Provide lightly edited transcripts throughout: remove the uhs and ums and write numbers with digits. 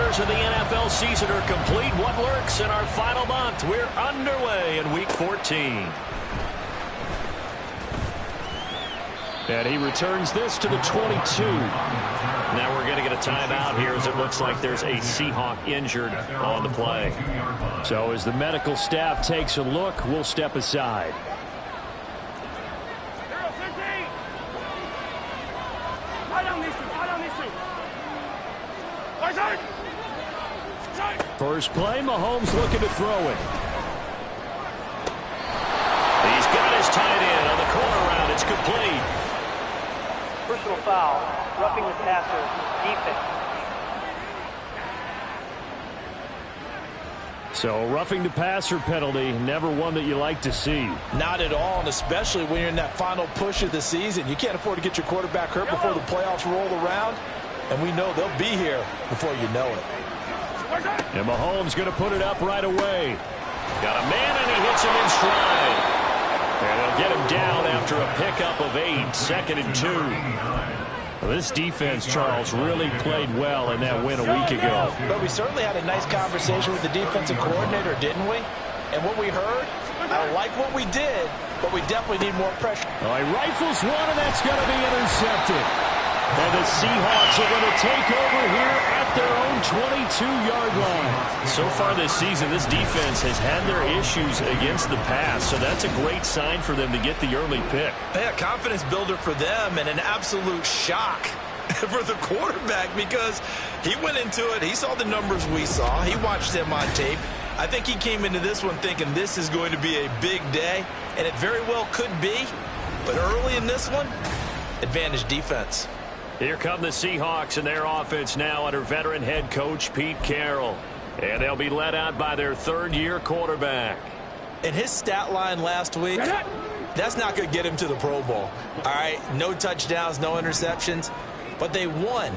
quarters of the NFL season are complete. What lurks in our final month? We're underway in Week 14. And he returns this to the 22. Now we're going to get a timeout here as it looks like there's a Seahawk injured on the play. So as the medical staff takes a look, we'll step aside. First play, Mahomes looking to throw it. He's got his tight end on the corner route. It's complete. Personal foul, roughing the passer, defense. So roughing the passer penalty, never one that you like to see. Not at all, and especially when you're in that final push of the season. You can't afford to get your quarterback hurt before the playoffs roll around, and we know they'll be here before you know it. And Mahomes going to put it up right away. Got a man, and he hits him in stride. And they'll get him down after a pickup of 8, 2nd and 2. Well, this defense, Charles, really played well in that win a week ago. But we certainly had a nice conversation with the defensive coordinator, didn't we? And what we heard, I like what we did, but we definitely need more pressure. All right, rifles one, and that's going to be intercepted. And the Seahawks are going to take over here at their own 22-yard line. So far this season, this defense has had their issues against the pass, so that's a great sign for them to get the early pick. Yeah, confidence builder for them and an absolute shock for the quarterback because he went into it. He saw the numbers we saw. He watched them on tape. I think he came into this one thinking this is going to be a big day, and it very well could be. But early in this one, advantage defense. Here come the Seahawks and their offense now under veteran head coach Pete Carroll. And they'll be led out by their third-year quarterback. And his stat line last week, that's not going to get him to the Pro Bowl. All right, no touchdowns, no interceptions, but they won.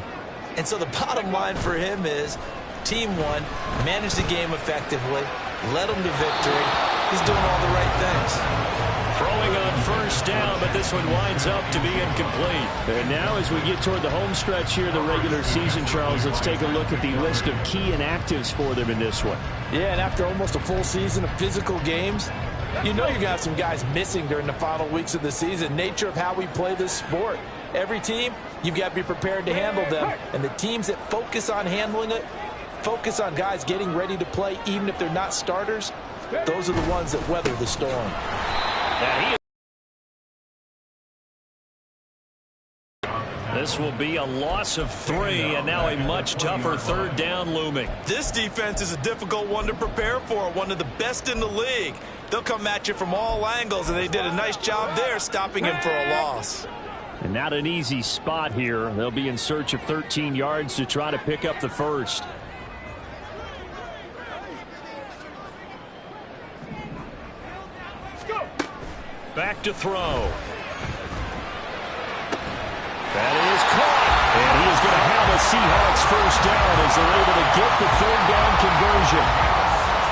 And so the bottom line for him is team won, managed the game effectively, led them to victory. He's doing all the right things. Throwing on first down, but this one winds up to be incomplete. And now as we get toward the home stretch here, the regular season, Charles, let's take a look at the list of key inactives for them in this one. Yeah, and after almost a full season of physical games, you know you're going to have some guys missing during the final weeks of the season. Nature of how we play this sport. Every team, you've got to be prepared to handle them. And the teams that focus on handling it, focus on guys getting ready to play even if they're not starters, those are the ones that weather the storm. This will be a loss of 3, and now a much tougher third down looming. This defense is a difficult one to prepare for, one of the best in the league. They'll come at you from all angles, and they did a nice job there stopping him for a loss. And not an easy spot here. They'll be in search of 13 yards to try to pick up the first. Back to throw. That is caught. And he is going to have a Seahawks first down as they're able to get the third down conversion.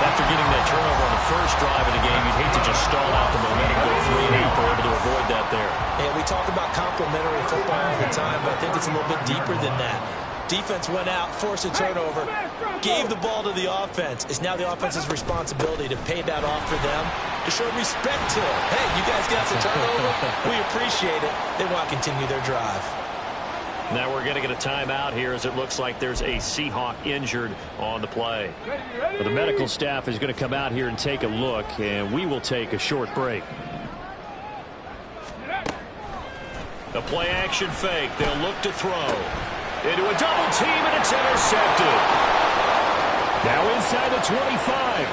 After getting that turnover on the first drive of the game, you'd hate to just stall out the momentum, go 3-8. They're able to avoid that there. Yeah, we talk about complementary football all the time, but I think it's a little bit deeper than that. Defense went out, forced a turnover, gave the ball to the offense. It's now the offense's responsibility to pay that off for them, to show respect to them. Hey, you guys got the turnover. We appreciate it. They want to continue their drive. Now we're going to get a timeout here as it looks like there's a Seahawk injured on the play. But the medical staff is going to come out here and take a look, and we will take a short break. The play action fake. They'll look to throw. Into a double team, and it's intercepted. Now inside the 25.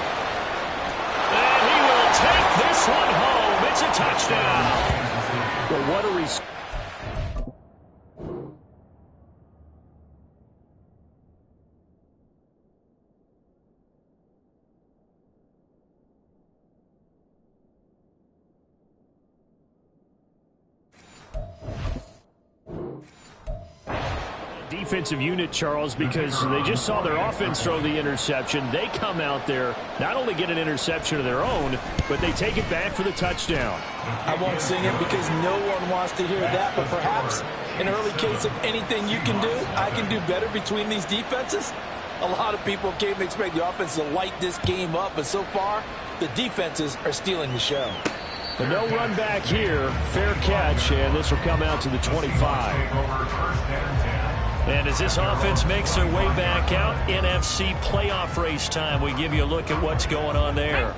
And he will take this one home. It's a touchdown. Well, what a receiver. Defensive unit, Charles, because they just saw their offense throw the interception. They come out there, not only get an interception of their own, but they take it back for the touchdown. I won't sing it because no one wants to hear that, but perhaps an early case of anything you can do, I can do better between these defenses. A lot of people came to expect the offense to light this game up, but so far, the defenses are stealing the show. The no run back here, fair catch, and this will come out to the 25. And as this offense makes their way back out, NFC playoff race time, we give you a look at what's going on there.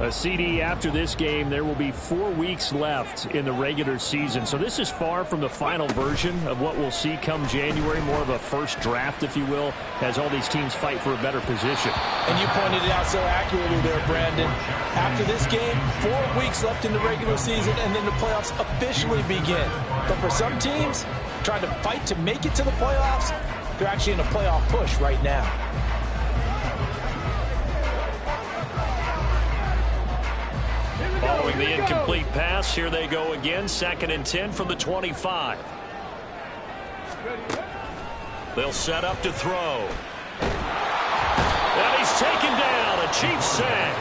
A CD after this game, there will be 4 weeks left in the regular season. So this is far from the final version of what we'll see come January, more of a first draft, if you will, as all these teams fight for a better position. And you pointed it out so accurately there, Brandon. After this game, 4 weeks left in the regular season, and then the playoffs officially begin. But for some teams, trying to fight to make it to the playoffs, they're actually in a playoff push right now. Following the incomplete pass, here they go again. 2nd and 10 from the 25. They'll set up to throw. And he's taken down. A Chiefs sack.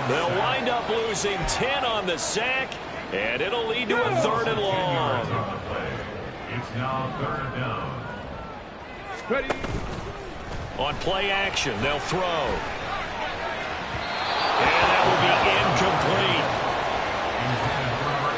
They'll wind up losing 10 on the sack, and it'll lead to a 3rd and long. It's now 3rd down. Ready. On play action, they'll throw. And that will be incomplete.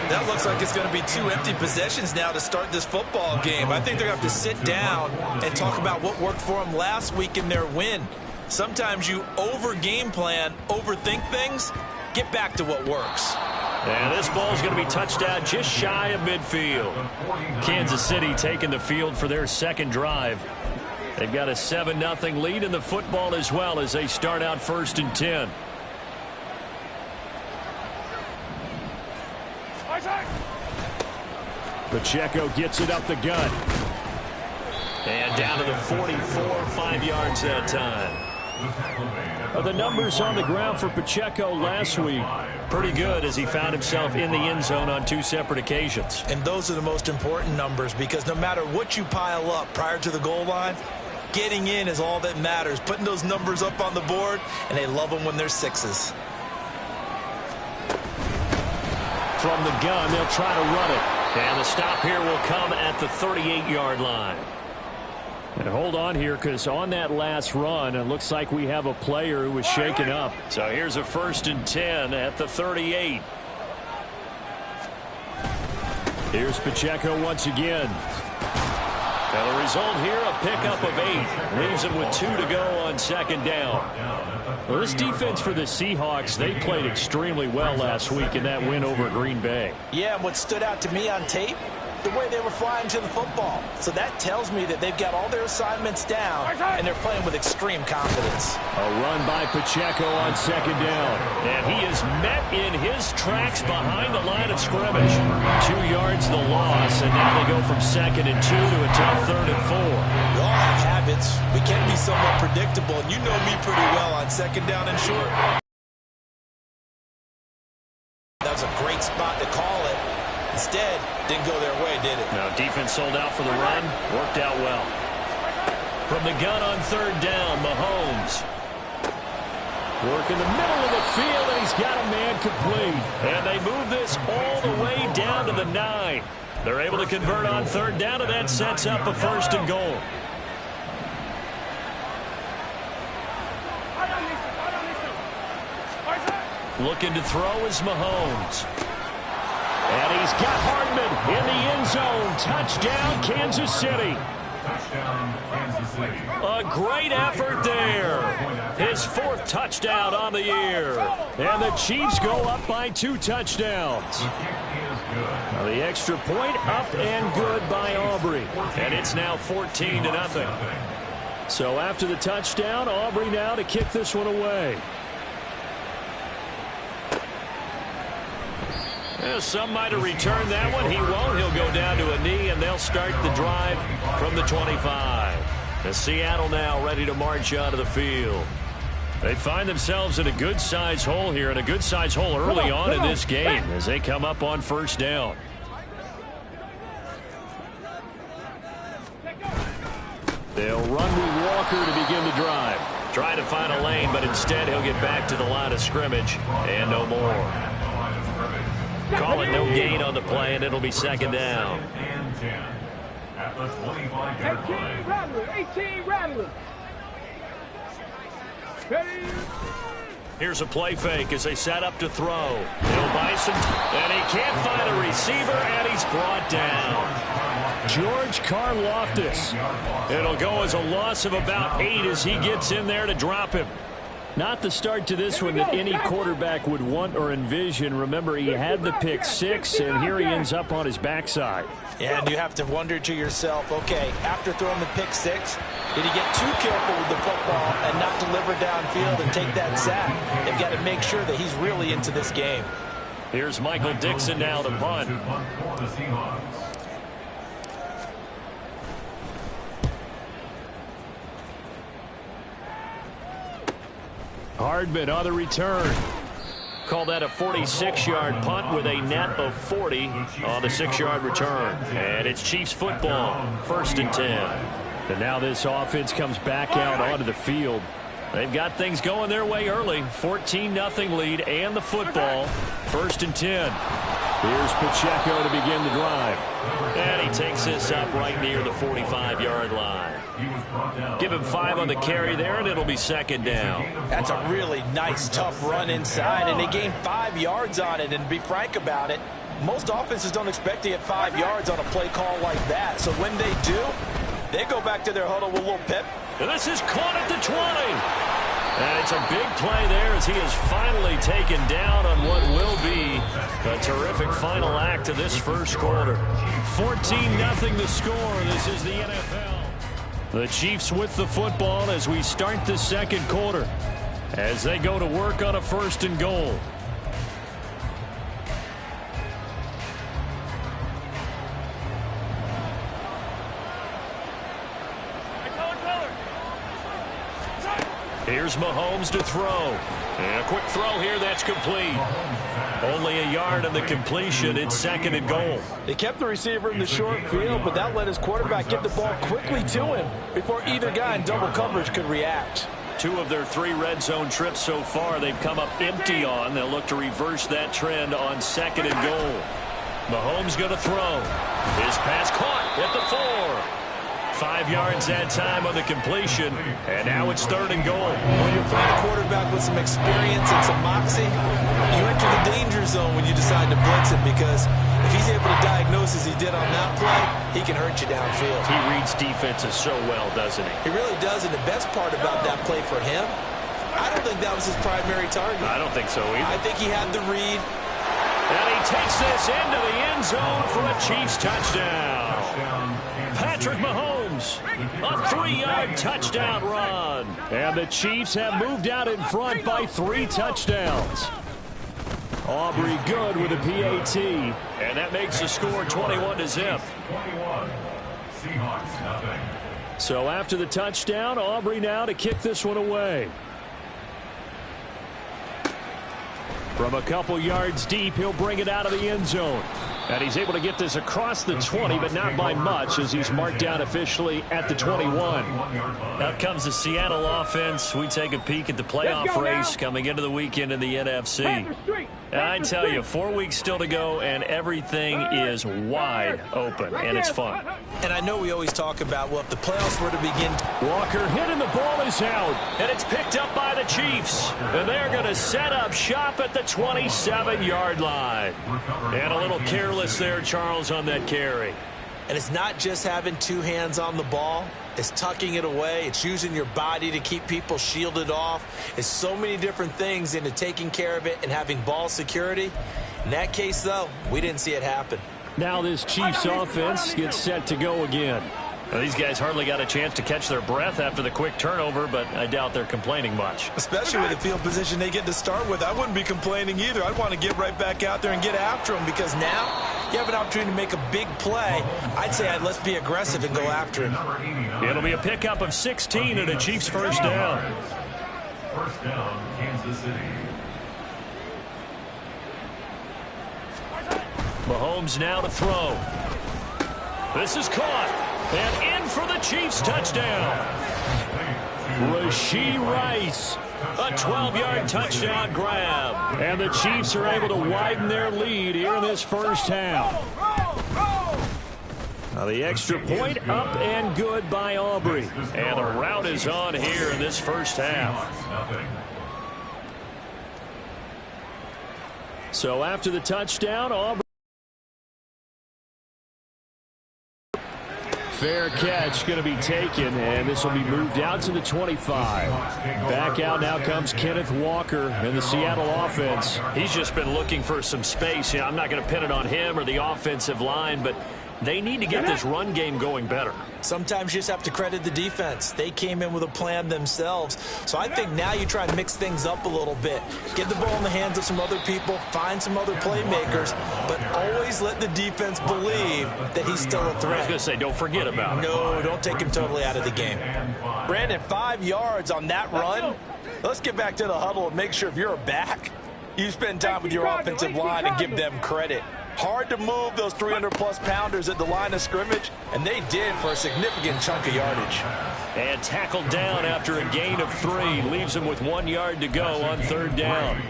That looks like it's going to be 2 empty possessions now to start this football game. I think they're going to have to sit down and talk about what worked for them last week in their win. Sometimes you over-game plan, overthink things, get back to what works. And this ball is going to be touched out just shy of midfield. Kansas City taking the field for their 2nd drive. They've got a 7-0 lead in the football as well as they start out 1st and 10. Pacheco gets it up the gut. And down to the 44, 5 yards that time. The numbers on the ground for Pacheco last week, pretty good as he found himself in the end zone on 2 separate occasions. And those are the most important numbers because no matter what you pile up prior to the goal line, getting in is all that matters. Putting those numbers up on the board, and they love them when they're 6s. From the gun, they'll try to run it. And the stop here will come at the 38-yard line. And hold on here, because on that last run, it looks like we have a player who was shaken up. So here's a 1st and 10 at the 38. Here's Pacheco once again. Now the result here, a pickup of 8. Leaves him with 2 to go on 2nd down. Well, this defense for the Seahawks, they played extremely well last week in that win over Green Bay. Yeah, and what stood out to me on tape, the way they were flying to the football. So that tells me that they've got all their assignments down, and they're playing with extreme confidence. A run by Pacheco on 2nd down. And he is met in his tracks behind the line of scrimmage. 2 yards the loss, and now they go from 2nd and 2 to a tough 3rd and 4. We all have habits. We can be somewhat predictable, and you know me pretty well on 2nd down and short. That was a great spot to call it. Instead, didn't go their way, did it? No, defense sold out for the run. Worked out well. From the gun on 3rd down, Mahomes. Work in the middle of the field, and he's got a man complete. And they move this all the way down to the 9. They're able to convert on 3rd down, and that sets up a 1st and goal. Looking to throw is Mahomes. And he's got Hardman in the end zone. Touchdown, Kansas City. Touchdown, Kansas City. A great effort there. His 4th touchdown on the year. And the Chiefs go up by 2 touchdowns. The kick is good. Now the extra point up and good by Aubrey. And it's now 14-0. So after the touchdown, Aubrey now to kick this one away. Well, some might have returned that one. He won't. He'll go down to a knee, and they'll start the drive from the 25. And Seattle now ready to march onto the field. They find themselves in a good-sized hole here, and a good-sized hole early on in this game as they come up on 1st down. They'll run with Walker to begin the drive. Trying to find a lane, but instead he'll get back to the line of scrimmage and no more. Call it no gain on the play, and it'll be 2nd down. At the 25-yard line. 18 Rattler. Here's a play fake as they set up to throw. Bill Bison, and he can't find a receiver, and he's brought down. George Karlaftis. It'll go as a loss of about 8 as he gets in there to drop him. Not the start to this one that any quarterback would want or envision. Remember, he had the pick 6, and here he ends up on his backside. Yeah, and you have to wonder to yourself, okay, after throwing the pick 6, did he get too careful with the football and not deliver downfield and take that sack? They've got to make sure that he's really into this game. Here's Michael Dixon now to punt. Hardman on the return. Call that a 46-yard punt with a net of 40 on the 6-yard return. And it's Chiefs football, 1st and 10. And now this offense comes back out onto the field. They've got things going their way early. 14-0 lead and the football. 1st and 10. Here's Pacheco to begin the drive. And he takes this up right near the 45-yard line. Give him 5 on the carry there, and it'll be 2nd down. That's a really nice, tough run inside, and they gained 5 yards on it. And to be frank about it, most offenses don't expect to get 5 yards on a play call like that. So when they do, they go back to their huddle with a little pep. And this is caught at the 20. And it's a big play there as he is finally taken down on what will be a terrific final act of this first quarter. 14-0 the score. This is the NFL. The Chiefs with the football as we start the 2nd quarter, as they go to work on a 1st and goal. Here's Mahomes to throw. And a quick throw here, that's complete. Only a yard on the completion. It's 2nd and goal. They kept the receiver in the short field, but that let his quarterback get the ball quickly to him before either guy in double coverage could react. 2 of their 3 red zone trips so far they've come up empty on. They'll look to reverse that trend on 2nd and goal. Mahomes going to throw. His pass caught at the 4. 5 yards that time on the completion, and now it's 3rd and goal. When you're playing a quarterback with some experience and some moxie, you enter the danger zone when you decide to blitz him, because if he's able to diagnose as he did on that play, he can hurt you downfield. He reads defenses so well, doesn't he? He really does, and the best part about that play for him, I don't think that was his primary target. I don't think so either. I think he had the read. And he takes this into the end zone for a Chiefs touchdown. Patrick Mahomes, a 3-yard touchdown run. And the Chiefs have moved out in front by 3 touchdowns. Aubrey good with a PAT. And that makes the score 21-0. Seahawks, nothing. So after the touchdown, Aubrey now to kick this one away. From a couple yards deep, he'll bring it out of the end zone. And he's able to get this across the 20, but not by much, as he's marked down officially at the 21. Out comes the Seattle offense. We take a peek at the playoff race coming into the weekend in the NFC. And I tell you, 4 weeks still to go, and everything is wide open, and it's fun. And I know we always talk about, well, if the playoffs were to begin. Walker hit and the ball is out, and it's picked up by the Chiefs. And they're going to set up shop at the 27-yard line. And a little careless there, Charles, on that carry. And it's not just having 2 hands on the ball. It's tucking it away. It's using your body to keep people shielded off. It's so many different things into taking care of it and having ball security. In that case, though, we didn't see it happen. Now this Chiefs offense gets set to go again. Well, these guys hardly got a chance to catch their breath after the quick turnover, but I doubt they're complaining much. Especially with the field position they get to start with. I wouldn't be complaining either. I'd want to get right back out there and get after them, because now you have an opportunity to make a big play. I'd say let's be aggressive and go after him. It'll be a pickup of 16 and a Chiefs first down. First down, Kansas City. Mahomes now to throw. This is caught. And in for the Chiefs touchdown. Rashee Rice. A 12-yard touchdown grab. And the Chiefs are able to widen their lead here in this first half. The extra point up and good by Aubrey. And the rout is on here in this first half. So after the touchdown, Aubrey. Fair catch going to be taken, and this will be moved out to the 25. Back out now comes Kenneth Walker in the Seattle offense. He's just been looking for some space. You know, I'm not going to pin it on him or the offensive line, but they need to get this run game going better. Sometimes you just have to credit the defense. They came in with a plan themselves. So I think now you try and mix things up a little bit. Get the ball in the hands of some other people, find some other playmakers, but always let the defense believe that he's still a threat. I was going to say, don't forget about it. No, don't take him totally out of the game. Brandon, 5 yards on that run. Let's get back to the huddle and make sure if you're a back, you spend time with your offensive line and give them credit. Hard to move those 300-plus pounders at the line of scrimmage, and they did for a significant chunk of yardage. And tackled down after a gain of 3. Leaves him with 1 yard to go on 3rd down.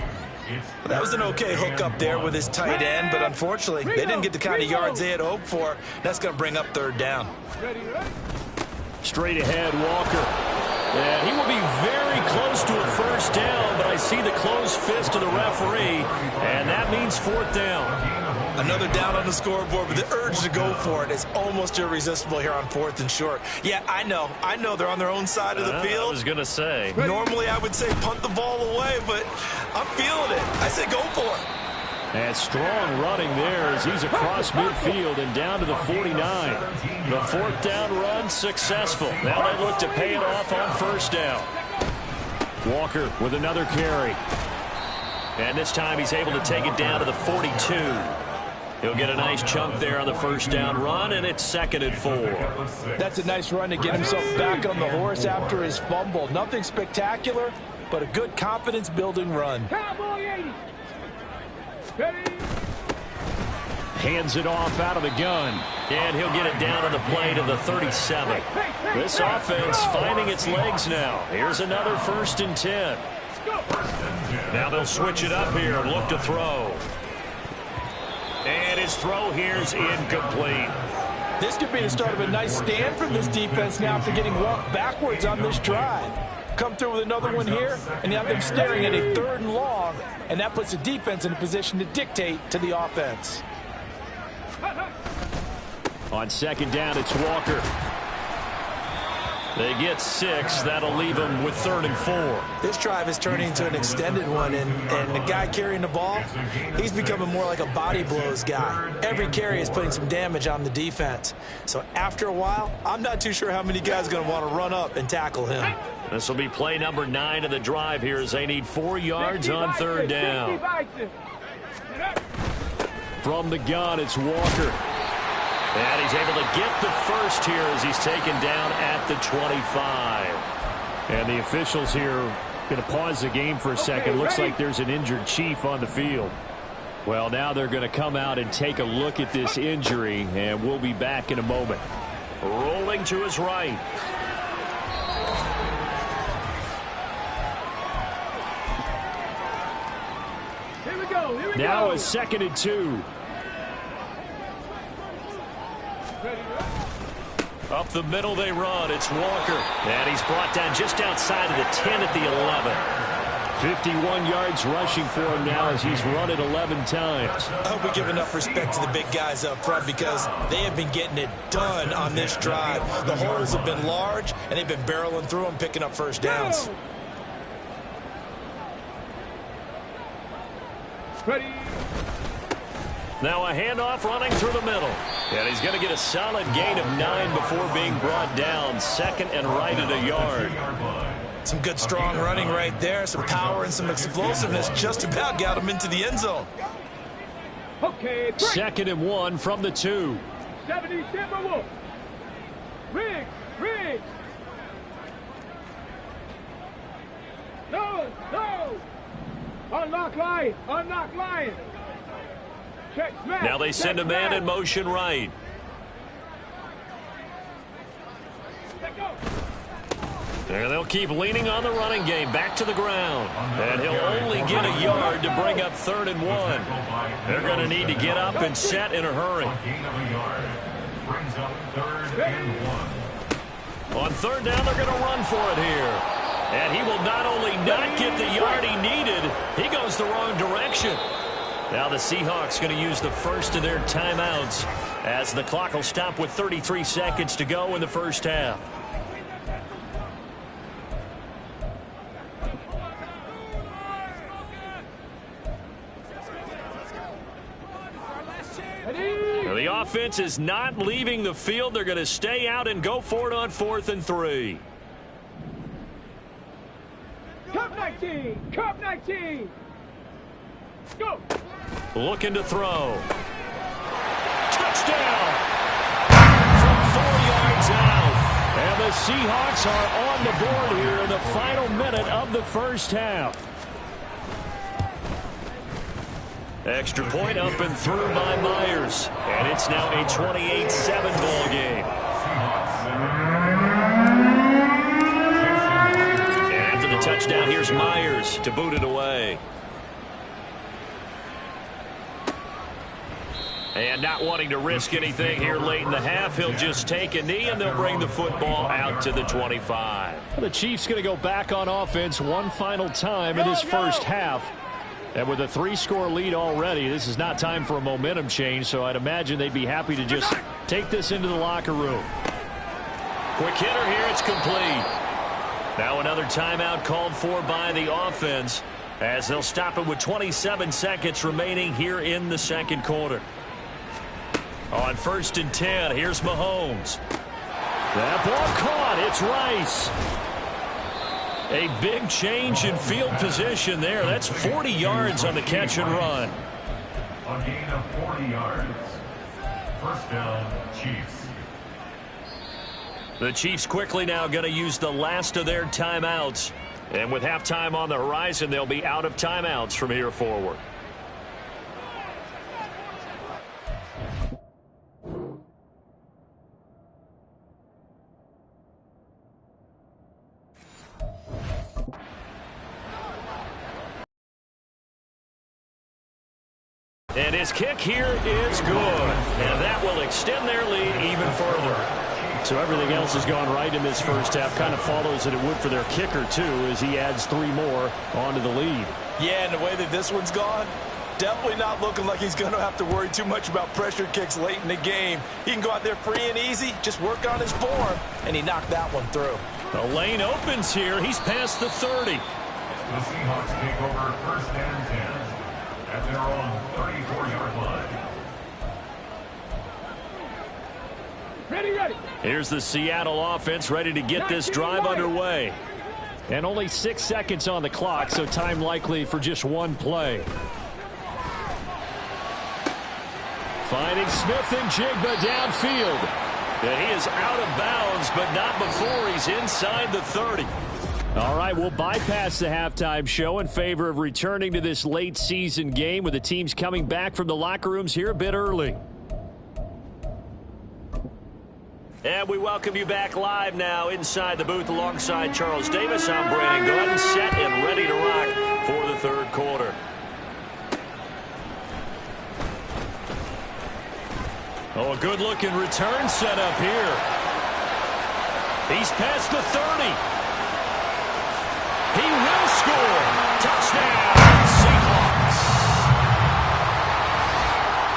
That was an okay hook up there with his tight end, but unfortunately, they didn't get the kind of yards they had hoped for. That's going to bring up 3rd down. Straight ahead, Walker. And he will be very close to a 1st down, but I see the closed fist of the referee, and that means 4th down. Another down on the scoreboard, but the urge to go for it is almost irresistible here on 4th and short. Yeah, I know they're on their own side of the field. I was going to say. Normally I would say punt the ball away, but I'm feeling it. I say go for it. And strong running there as he's across midfield and down to the 49. The 4th down run successful. Now they look to pay it off on 1st down. Walker with another carry. And this time he's able to take it down to the 42. He'll get a nice chunk there on the 1st down run, and it's 2nd and 4. That's a nice run to get himself back on the horse after his fumble. Nothing spectacular, but a good confidence-building run. Hands it off out of the gun, and he'll get it down on the play to the 37. This offense finding its legs now. Here's another 1st and 10. Now they'll switch it up here and look to throw. And his throw here is incomplete. This could be the start of a nice stand from this defense now after getting walked backwards on this drive. Come through with another one here, and you have them staring at a 3rd and long, and that puts the defense in a position to dictate to the offense. On 2nd down, it's Walker. They get 6. That'll leave them with 3rd and 4. This drive is turning into an extended one, and the guy carrying the ball, he's becoming more like a body blows guy. Every carry is putting some damage on the defense. So after a while, I'm not too sure how many guys are going to want to run up and tackle him. This will be play number 9 of the drive here as they need 4 yards on 3rd down. From the gun, it's Walker. And he's able to get the 1st here as he's taken down at the 25. And the officials here going to pause the game for a second. Looks like there's an injured Chief on the field. Well, now they're going to come out and take a look at this injury, and we'll be back in a moment. Rolling to his right. Here we go. Now a 2nd and 2. Up the middle they run. It's Walker. And he's brought down just outside of the 10 at the 11. 51 yards rushing for him now as he's run it 11 times. I hope we give enough respect to the big guys up front because they have been getting it done on this drive. The holes have been large, and they've been barreling through them, picking up 1st downs. Ready. Now a handoff running through the middle. And he's going to get a solid gain of 9 before being brought down. 2nd and right at a yard. Some good strong running right there. Some power and some explosiveness just about got him into the end zone. Okay. 2nd and 1 from the 2. 77 Wolf. Riggs. No. Unlock line. Check smash. Now they send a man in motion right. And they'll keep leaning on the running game. Back to the ground. And he'll only get a yard to bring up 3rd and 1. They're going to need to get up and set in a hurry. Brings up 3rd and 1. On 3rd down, they're going to run for it here. And he will not only not get the yard he needed, he goes the wrong direction. Now the Seahawks going to use the first of their timeouts as the clock will stop with 33 seconds to go in the first half. The offense is not leaving the field. They're going to stay out and go for it on 4th and 3. Cup 19! Cup 19! Go! Looking to throw. Touchdown! From 4 yards out. And the Seahawks are on the board here in the final minute of the first half. Extra point up and through by Myers. And it's now a 28-7 ball game. And after the touchdown, here's Myers to boot it away. And not wanting to risk anything here late in the half, he'll just take a knee, and they'll bring the football out to the 25. The Chiefs going to go back on offense one final time in this first half. And with a 3-score lead already, this is not time for a momentum change, so I'd imagine they'd be happy to just take this into the locker room. Quick hitter here, it's complete. Now another timeout called for by the offense as they'll stop it with 27 seconds remaining here in the second quarter. On 1st and 10, here's Mahomes. That ball caught. It's Rice. A big change in field position there. That's 40 yards on the catch and run. A gain of 40 yards. First down, Chiefs. The Chiefs quickly now going to use the last of their timeouts. And with halftime on the horizon, they'll be out of timeouts from here forward. And his kick here is good. And that will extend their lead even further. So everything else has gone right in this first half. Kind of follows that it would for their kicker, too, as he adds 3 more onto the lead. Yeah, and the way that this one's gone, definitely not looking like he's going to have to worry too much about pressure kicks late in the game. He can go out there free and easy, just work on his form, and he knocked that one through. The lane opens here. He's past the 30. The Seahawks take over 1st and 10 at their own 34-yard line. Ready. Here's the Seattle offense ready to get this drive underway. And only 6 seconds on the clock, so time likely for just one play. Finding Smith and Jigba downfield. And he is out of bounds, but not before he's inside the 30. All right, we'll bypass the halftime show in favor of returning to this late season game with the teams coming back from the locker rooms here a bit early. And we welcome you back live now inside the booth alongside Charles Davis. I'm Brandon Gordon, set and ready to rock for the third quarter. Oh, a good-looking return set up here. He's past the 30. He will score. Touchdown, Seahawks.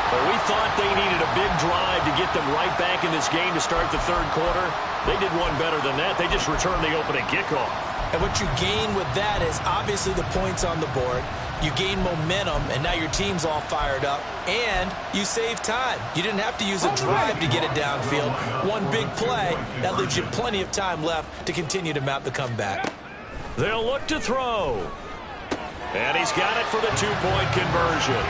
Well, we thought they needed a big drive to get them right back in this game to start the third quarter. They did one better than that. They just returned the opening kickoff. And what you gain with that is obviously the points on the board. You gain momentum, and now your team's all fired up. And you save time. You didn't have to use a drive to get it downfield. One big play, that leaves you plenty of time left to continue to mount the comeback. They'll look to throw. And he's got it for the two-point conversion.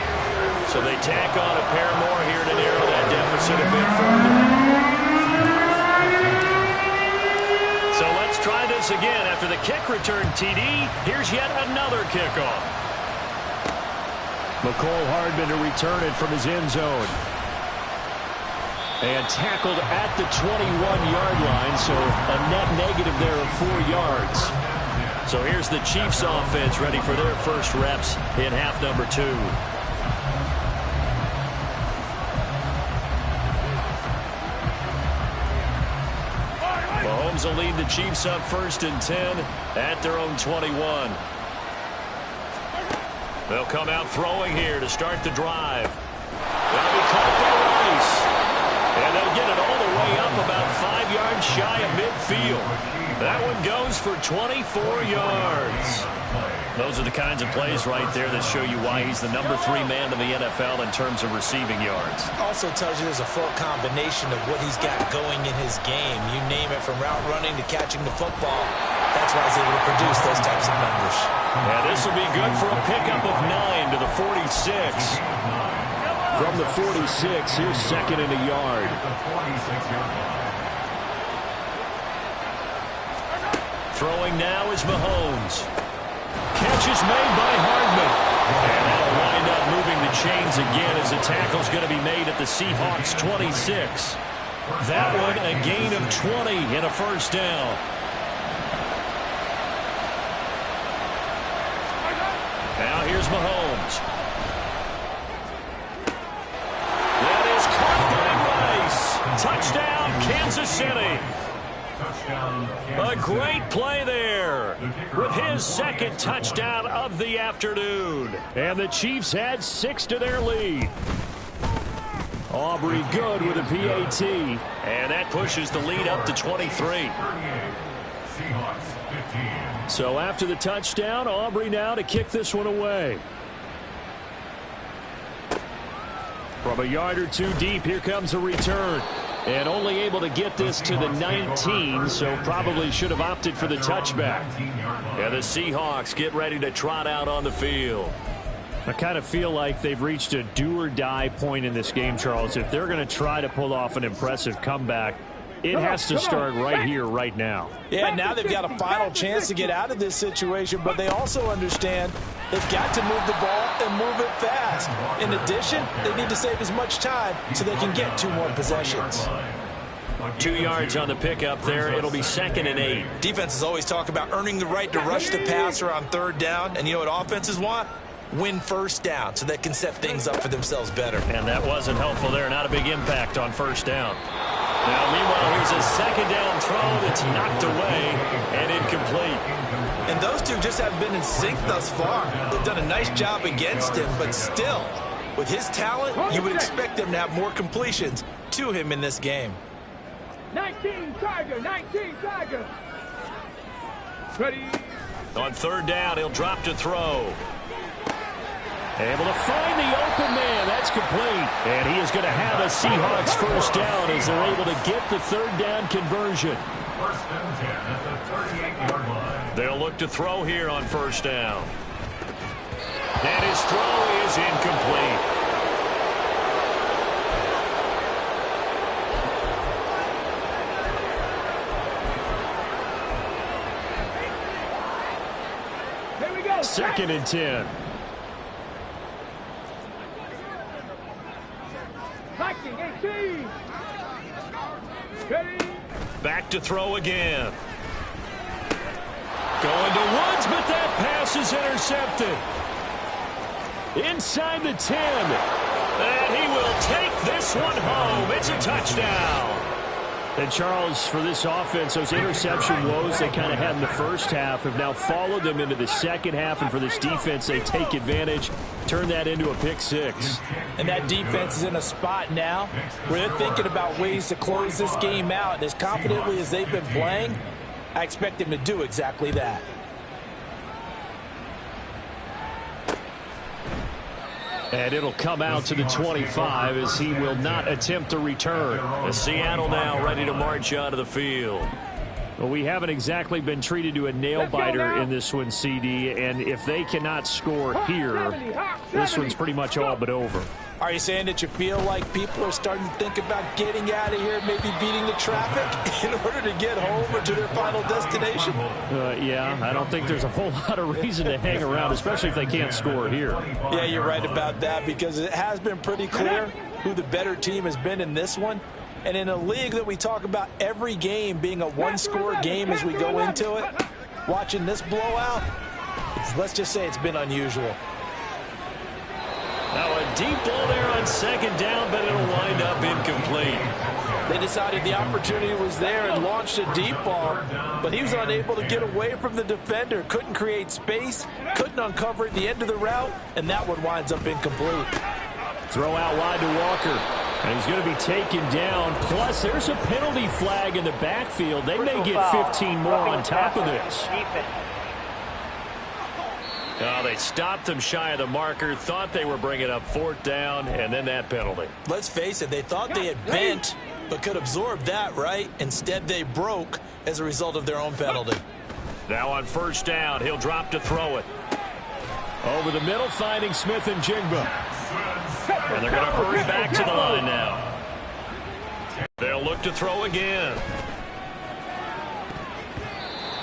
So they tack on a pair more here to narrow that deficit a bit further. So let's try this again. After the kick return TD, here's yet another kickoff. McCole Hardman to return it from his end zone. And tackled at the 21-yard line, so a net negative there of 4 yards. So here's the Chiefs offense ready for their first reps in half number 2. Rams will lead the Chiefs up 1st and 10 at their own 21. They'll come out throwing here to start the drive. That'll be caught by Rice. And they'll get it all the way up about 5 yards shy of midfield. That one goes for 24 yards. Those are the kinds of plays right there that show you why he's the number 3 man in the NFL in terms of receiving yards. Also tells you there's a full combination of what he's got going in his game. You name it, from route running to catching the football. That's why he's able to produce those types of numbers. Yeah, this will be good for a pickup of 9 to the 46. From the 46, here's 2nd and a yard. Throwing now is Mahomes. Catch is made by Hardman. And that'll wind up moving the chains again as the tackle's going to be made at the Seahawks 26. That one a gain of 20 and a 1st down. Now here's Mahomes. That is caught by Rice. Touchdown, Kansas City. A great play there with his 2nd touchdown of the afternoon. And the Chiefs add 6 to their lead. Aubrey good with a PAT. And that pushes the lead up to 23. So after the touchdown, Aubrey now to kick this one away. From a yard or 2 deep, here comes a return. And only able to get this to the 19, so probably should have opted for the touchback. Yeah, the Seahawks get ready to trot out on the field. I kind of feel like they've reached a do-or-die point in this game, Charles. If they're going to try to pull off an impressive comeback, it has to start right here, right now. Yeah, now they've got a final chance to get out of this situation, but they also understand they've got to move the ball and move it fast. In addition, they need to save as much time so they can get 2 more possessions. 2 yards on the pickup there. It'll be 2nd and 8. Defenses always talk about earning the right to rush the passer on 3rd down, and you know what offenses want? Win 1st down so they can set things up for themselves better. And that wasn't helpful there. Not a big impact on 1st down. Now, meanwhile, here's a 2nd down throw that's knocked away and incomplete. And those two just haven't been in sync thus far. They've done a nice job against him, but still, with his talent, you would expect them to have more completions to him in this game. 19 Tiger, 19 Tiger. Ready. On 3rd down, he'll drop to throw. Able to find the open man. That's complete. And he is going to have a Seahawks 1st down as they're able to get the 3rd down conversion. 1st and 10 at the 38-yard line. They'll look to throw here on 1st down. And his throw is incomplete. Here we go. 2nd and 10. Hacking 18. Ready. Back to throw again. Going to Woods, but that pass is intercepted. Inside the 10. And he will take this one home. It's a touchdown. And Charles, for this offense, those interception woes they kind of had in the 1st half have now followed them into the 2nd half. And for this defense, they take advantage, turn that into a pick 6. And that defense is in a spot now where they're thinking about ways to close this game out. And as confidently as they've been playing, I expect them to do exactly that. And it'll come out to the 25 as he will not attempt to return. As Seattle now ready to march out of the field. Well, we haven't exactly been treated to a nail-biter in this one, CD, and if they cannot score here, this one's pretty much all but over. Are you saying that you feel like people are starting to think about getting out of here, maybe beating the traffic in order to get home or to their final destination? Yeah, I don't think there's a whole lot of reason to hang around, especially if they can't score here. Yeah, you're right about that because it has been pretty clear who the better team has been in this one. And in a league that we talk about every game being a one-score game as we go into it, watching this blowout, let's just say it's been unusual. Now a deep ball there on second down, but it'll wind up incomplete. They decided the opportunity was there and launched a deep ball, but he was unable to get away from the defender, couldn't create space, couldn't uncover at the end of the route, and that one winds up incomplete. Throw out wide to Walker, and he's going to be taken down. Plus, there's a penalty flag in the backfield. They may get 15 more on top of this. Oh, they stopped him shy of the marker, thought they were bringing up fourth down, and then that penalty. Let's face it, they thought they had bent, but could absorb that, right? Instead, they broke as a result of their own penalty. Now on first down, he'll drop to throw it. Over the middle, finding Smith and Jigba. And they're going to hurry back to the line now. They'll look to throw again.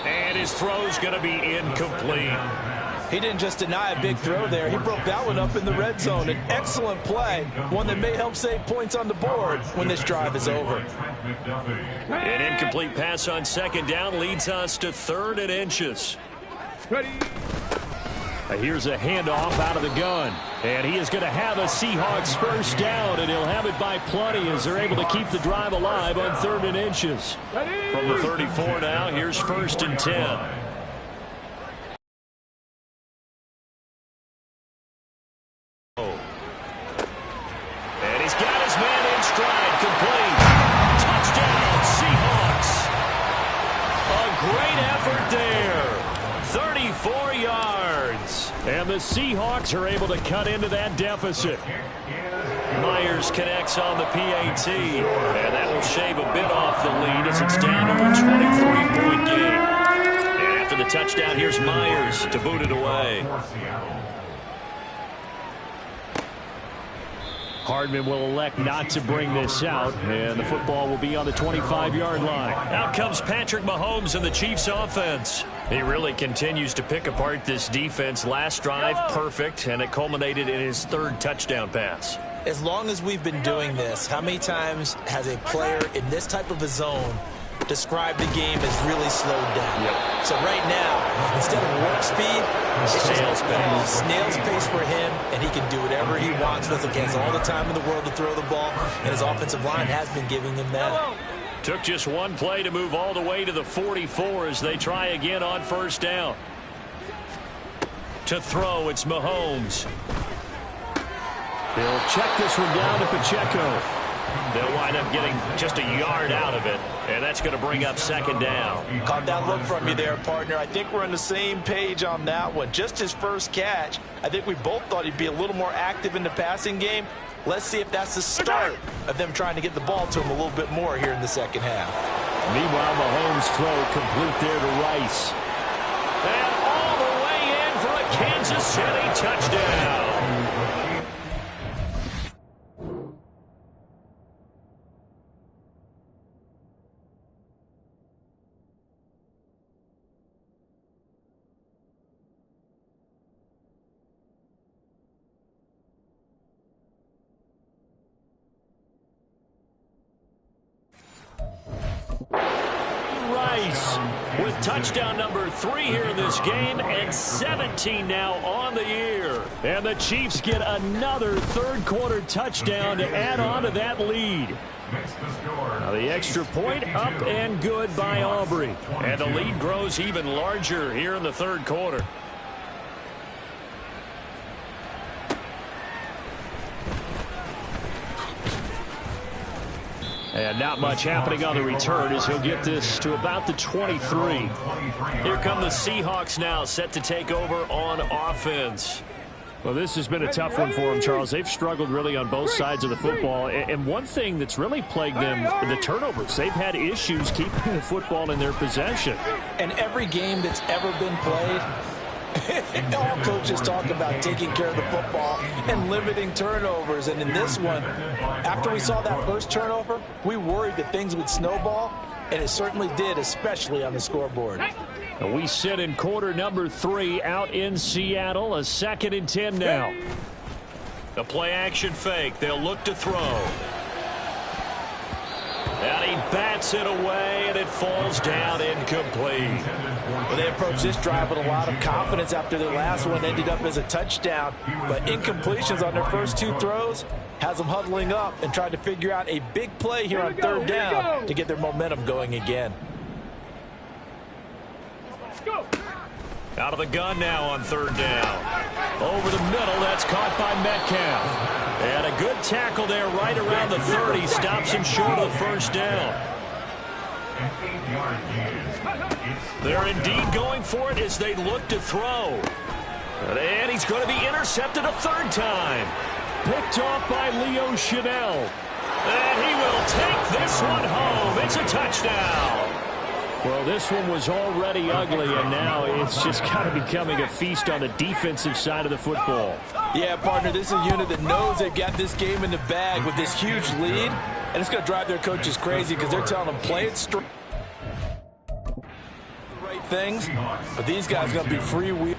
And his throw's going to be incomplete. He didn't just deny a big throw there. He broke that one up in the red zone. An excellent play, one that may help save points on the board when this drive is over. An incomplete pass on second down leads us to 3rd and inches. Here's a handoff out of the gun. And he is going to have a Seahawks first down, and he'll have it by plenty as they're able to keep the drive alive on 3rd and inches. From the 34 now, here's 1st and 10. And he's got his man in stride, complete. Touchdown, Seahawks. A great effort there. 34 yards. And the Seahawks are able to cut into that deficit. Myers connects on the PAT. And that will shave a bit off the lead as it's down to a 23-point game. And after the touchdown, here's Myers to boot it away. Hardman will elect not to bring this out, and the football will be on the 25-yard line. Out comes Patrick Mahomes and the Chiefs offense. He really continues to pick apart this defense. Last drive, perfect, and it culminated in his 3rd touchdown pass. As long as we've been doing this, how many times has a player in this type of a zone described the game as really slowed down? Yep. So right now, instead of warp speed, it's snail's pace. Snail's pace for him, and he can do whatever he wants with it. He has all the time in the world to throw the ball, and his offensive line has been giving him that. Took just one play to move all the way to the 44 as they try again on first down. To throw, it's Mahomes. They'll check this one down to Pacheco. They'll wind up getting just a yard out of it, and that's going to bring up 2nd down. Caught that look from you there, partner. I think we're on the same page on that one. Just his first catch. I think we both thought he'd be a little more active in the passing game. Let's see if that's the start of them trying to get the ball to him a little bit more here in the second half. Meanwhile, Mahomes' throw complete there to Rice. And all the way in for a Kansas City touchdown. With touchdown number 3 here in this game, and 17 now on the year. And the Chiefs get another 3rd quarter touchdown to add on to that lead. Now the extra point up and good by Aubrey. And the lead grows even larger here in the 3rd quarter. And not much happening on the return as he'll get this to about the 23. Here come the Seahawks now, set to take over on offense. Well, this has been a tough one for them, Charles. They've struggled really on both sides of the football. And one thing that's really plagued them, the turnovers. They've had issues keeping the football in their possession. And every game that's ever been played, all coaches talk about taking care of the football and limiting turnovers. And in this one, after we saw that first turnover, we worried that things would snowball, and it certainly did, especially on the scoreboard. We sit in quarter number 3 out in Seattle. A 2nd and 10 now. The play action fake. They'll look to throw. And he bats it away, and it falls down incomplete. Well, they approached this drive with a lot of confidence after their last one ended up as a touchdown. But incompletions on their first two throws has them huddling up and trying to figure out a big play here on third down to get their momentum going again. Go. Out of the gun now on third down. Over the middle, that's caught by Metcalf. And a good tackle there right around the 30. Stops him short of the first down. They're indeed going for it as they look to throw. And he's going to be intercepted a third time. Picked off by Leo Chanel. And he will take this one home. It's a touchdown. Well, this one was already ugly, and now it's just kind of becoming a feast on the defensive side of the football. Yeah, partner, this is a unit that knows they've got this game in the bag with this huge lead, and it's going to drive their coaches crazy because they're telling them play it straight. The right things, but these guys are going to be freewheel.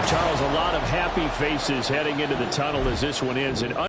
Charles, a lot of happy faces heading into the tunnel as this one ends.